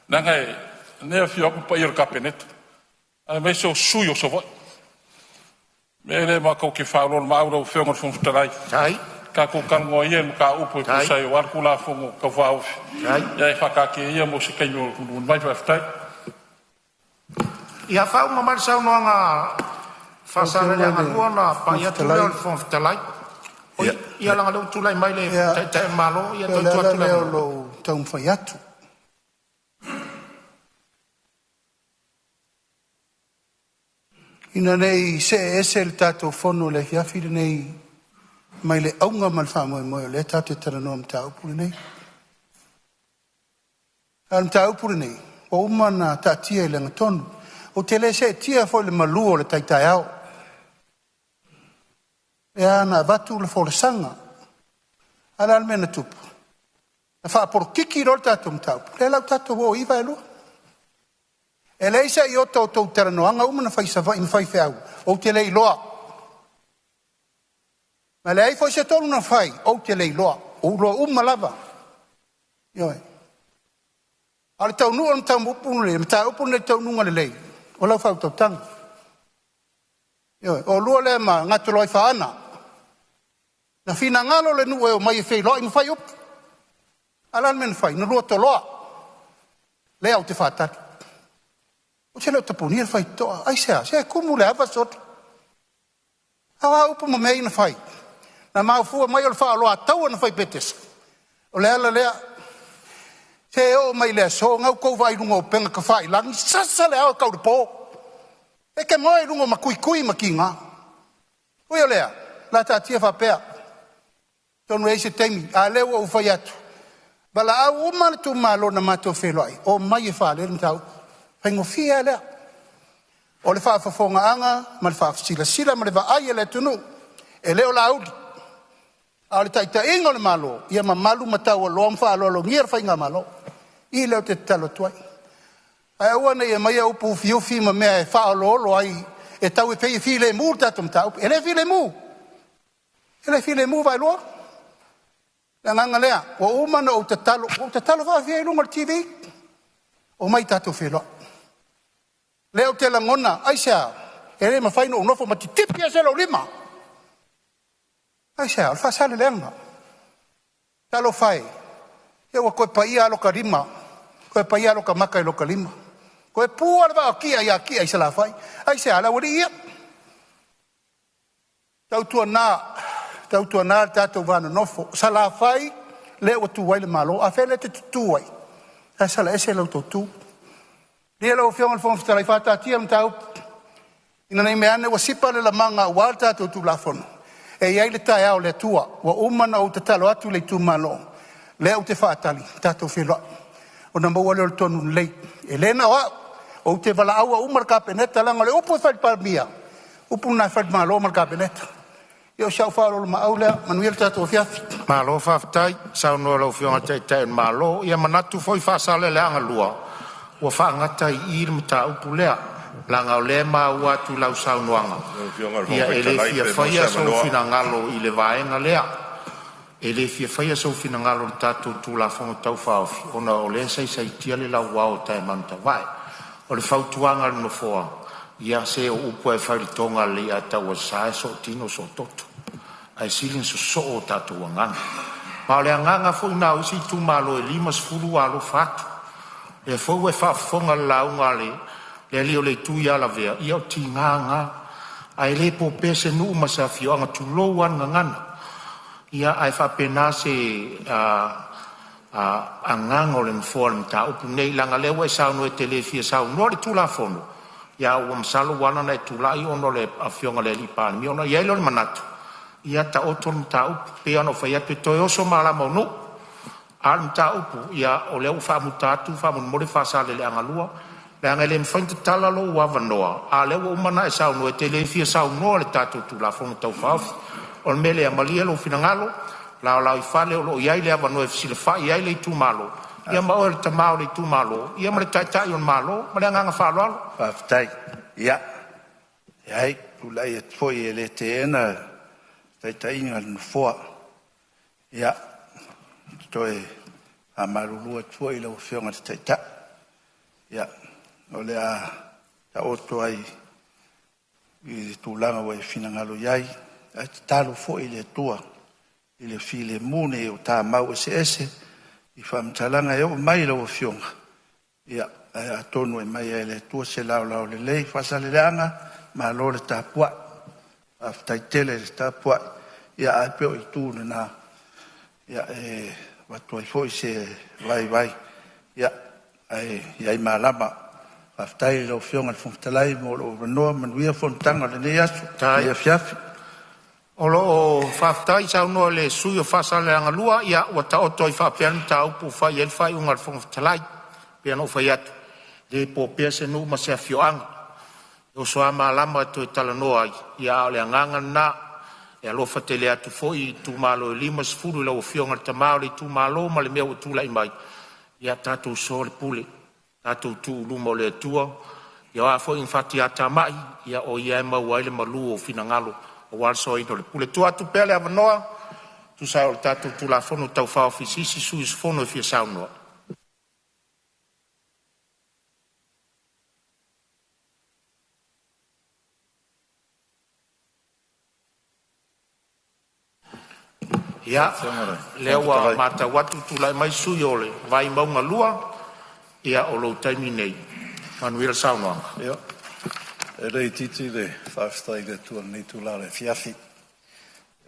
Nanga e nea whionga pa i o le kapeneta. Ai mai so sui o so vai. Me re ma ko ke whaolo ma aura o whionga le whomwhitalai. Tai. Ka ko kango ia mo ka upo ko sai o arku la fongo ka whao. Ia e whakake ia mo se kaino o mai whaftai. Ia whau ma mai sau noanga whasare le luona pa ia tula o le whomwhitalai. Ia langa leo tulai mai le tai malo, ia toi tua tulai. Ia leo tau mwhai atu. Ina nei se ese le tātou whono le hiawhiri nei mai le aunga mal whamoe moe le tātou tara noa mta upuri nei. Al mta upuri nei, o umana ta tia i lenga tonu. O te le se tia fo le malua le taitai au. E ana vatu le fo le sanga. Ala almena tupu. Na wha por kiki rol tātou mta upuri. Le lau tātou o iwa e lua. E le isa i o tau tau tera noanga umana whai sa vai mwhai whiau. O te lei loa. Ma le ai fwai se tonu na whai. O te lei loa. O loa lava. Ioi. Ale tau nua na tau upunu le. Ma tau upunu le tau nunga le lei. O lau whau tau tanga. Ioi. O lua le ma ngatu loi whaana. Na whina ngalo le nua e o mai e whai loa. I mwhai upu. Alan men whai. Na lua to loa. Le au te whātari. O te leo tapuni e whai toa. Ai sea kumu le hawa sot. Hawa upu ma mei na whai. Na mau fua mai o le wha aloa tau na whai petes. O le ala lea. Se o mai lea so ngau kou vai rungo penga ka whai langi. Sasa le au kau de po. E ke moe rungo ma kui ma ki ngā. Ui o lea. La ta tia whapea. Tonu eise teimi. A leo o whai atu. Bala au umana tu malo na mato wheloi. O mai e wha le mtau. Pengo fia lea. O le whaafafonga anga, ma le whaafasila, ma le vaai e le tunu. E leo la audi. A le taita ingo le malo. Ia ma malu matau o loa mwha alo ngira whainga malo. I leo te talo tuai. Ai aua nei e mai upu ufi ma mea e wha alo ai. E tau e pei fi le mu tatum tau. E le fi le mu. E le fi le mu vai loa. Le nganga lea. O umana o te talo. O te talo wha fia ilunga le TV. O mai tato wheloa. Leo te langona, aisea, e re mawhaino o nofo mati tipi a selo lima. Aisea, alfa sale lenga. Talo whai. Ewa koe paia aloka rima. Koe paia aloka maka aloka lima. Koe pua alwa kia ia kia i sala whai. Aisea, ala wari ia. Tautua nā tātou vana nofo. Sala whai, leo atu waile malo. A whele te tutu wai. A sala ese lau tutu. Dia lau whionga whomwhitalai whātātia mtau. Ina nei meane wa sipa le la manga wa tātou tu la whono. E iai le tae au le tua. Wa umana o te talo atu le tu malo. Le au te whātali. Tātou wheloa. O na maua leo tonu lei. E lena wa. O te wala aua umar ka peneta langa le upu whai palmia. Upu na whai malo umar ka peneta. Io siau whaaro le maulea. Manuel tātou whiafi. Malo whaftai. Sau noa lau whionga te malo. Ia manatu whoi whasale le anga lua. Ua whaangata i iri mta upu lea. Langa o lea maa ua tu lau sau noanga. Ia ele fia whaia sau fina ngalo i le vaenga lea. Ele fia whaia sau fina ngalo le tātou tu la whonga tau whaofi. Ona o lea sai tia le lau wao tae manta vai. O le whautuanga le nofoa. Ia se o upu e whauritonga le a tau a sae so tino so toto. Ai silin so o tātou anganga. Ma o le anganga fo ina o isi tu malo e limas furu alo fatu. E fau e whaafonga launga le leo le tui ala vea. Ia o ti nganga. Ai le po pese nuu masafio anga tu louan ngangana. Ia ai whapena se anganga o le mfoa le mta upu nei langa leo e saunu e telefia saunu. Noa le tula fono. ia ua masalo wana na e tula'i ono le afioga le ali'i palemi ona iai lona manatu ia ta'oto le mataupu pea ona o fai atu e toe oso malama o nu'u a le mataupu ia o lea ua fa'amuta atu fa'amolimoli fa'asalele'aga lua le aga le mafai tatala lou avanoa a lea ua umana e saunoa e te lē fia saunoa le tatou tulafono taufa'aofi o le mea le amalia lou finagalo laolao i fale o lo'o iai le avanoa e fesilefa'i ai le itumālo ia ma oe le tamā o le itumālo ia ma le ta'ita'i o le mālo ma le agaga fa'aloalo Whaftai, ia. Iai, pulai e foi e le te ena, taitainga nufua. Ia, toi a marulua foi le ufionga te taita. Ia, o le a ta oto ai i tūlanga wa i finangalo iai, a te talo foi le tua, i le file mune o tā mau ese, i whamtalanga e o mai le ufionga. Ia, a tonu e mai e le tua se lao le lei, whasa le leanga, ma lo le tāpua, a taitele le tāpua, ia a peo i tūne nā, ia e watu ai foi se vai, ia i malama, whaftai le o fionga le whumtalai, mo lo ranoa, manuia Fonotaga le nei asu, ia fiafi. o lo'o fa'afetai saunoa le sui o fa'asaleaga lua ia ua ta'oto ai fa'apeani tāupu fai ai fa'ai'uga le fogafatalai pea no fai atu le popea se nu'u ma se afio'aga e oso a malama e toe talanoa ai ia o le agaga lanā e alofa tele atu fo'i i tumālo e 5 i lau afioga le tamā o le itumālo ma le mea ua tula'i mai ia tatou so le pule tatou tu'uluma o le atua ia o a fo'i ga fa'atiatama'i ia o ia e maua ai le malu o finagalo o walso ino le pule tu atu pele avanoa tu sa o tatou tulafono taufao fisisi suisofono e fia saunoa ia lea ua matau atu tulai mai sui o le vai mauga lua ia o lou taimi nei manuela saunoaga Ia. E rei titi le whaftai le tua nei tu la le fiafi.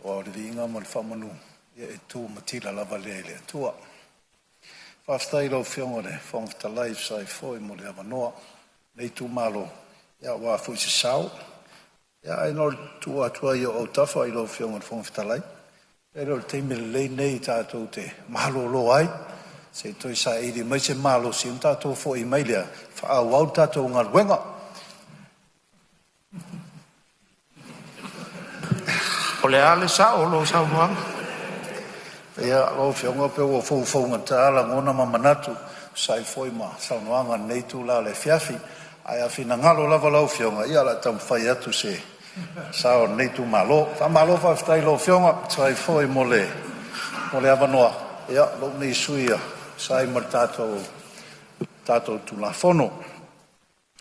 O au le vinga mo le whamanu. Ia e tu matila lava le tua. Whaftai lau whiongo le whangta live sai foi mo le avanoa. Nei tu malo. Ia wā fui se sau. Ia ai no tua ia o tafa i lau whiongo le whangta lai. E lau teime le nei tātou te malo lo ai. Se toi sa iri mai se malo si un tātou fo i mai lea. Whaau au tātou ngar wenga. o le ale sa o lo saunoaga Ia o whionga pe o fou ngata ngona mamanatu sai foi ma saunoanga nei tu la le fiafi ai a fina ngalo lava lau whionga ia la tam fai atu se sao nei tu malo fa stai lo whionga sai foi mo le avanoa ia lo nei suia sai ma tato tu la fono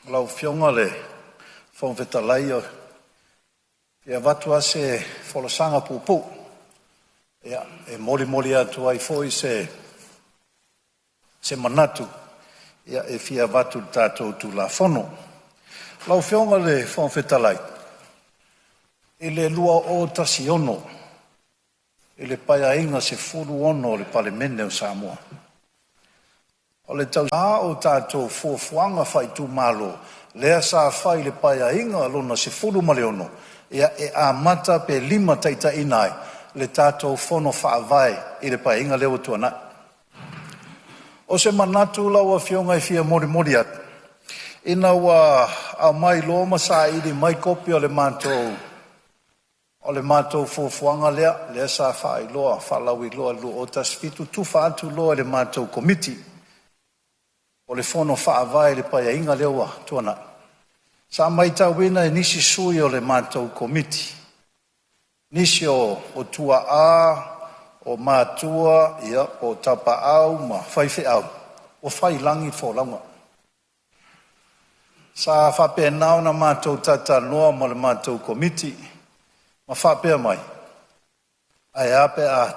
lau whionga le fon vetalai ia vatua se folosanga pupu. Ia, e moli atu ai foi se manatu. Ia, e fia vatu tātou tu la fono. Lau whionga le whawhetalai. E le lua o tasi ono. E le paia inga se furu ono le Palemene o Samoa. O le tau o tātou fuafuanga whai tu malo. Lea sa whai le paia inga lona se furu male ono. Ia e a mata pe 5 taita inai le tātou fono whaavai i le painga leo tuana. O se manatu lau a whionga i fia mori atu. Ina wa a mai loma sa ili mai kopi o le mātou fuafuanga lea sa whaai loa, whalau i loa lu o tasfitu tu whaatu loa le mātou komiti. O le fono whaavai le painga leo tuana. Sa mai tauina e nisi sui o le mātou komiti. Nisi o tua o mātua, ia, o tapa au, ma whaiwhi au. O whai langi fōlaunga. Sa whapea nao na mātou tata noa mo le mātou komiti. Ma whapea mai. Ai ape a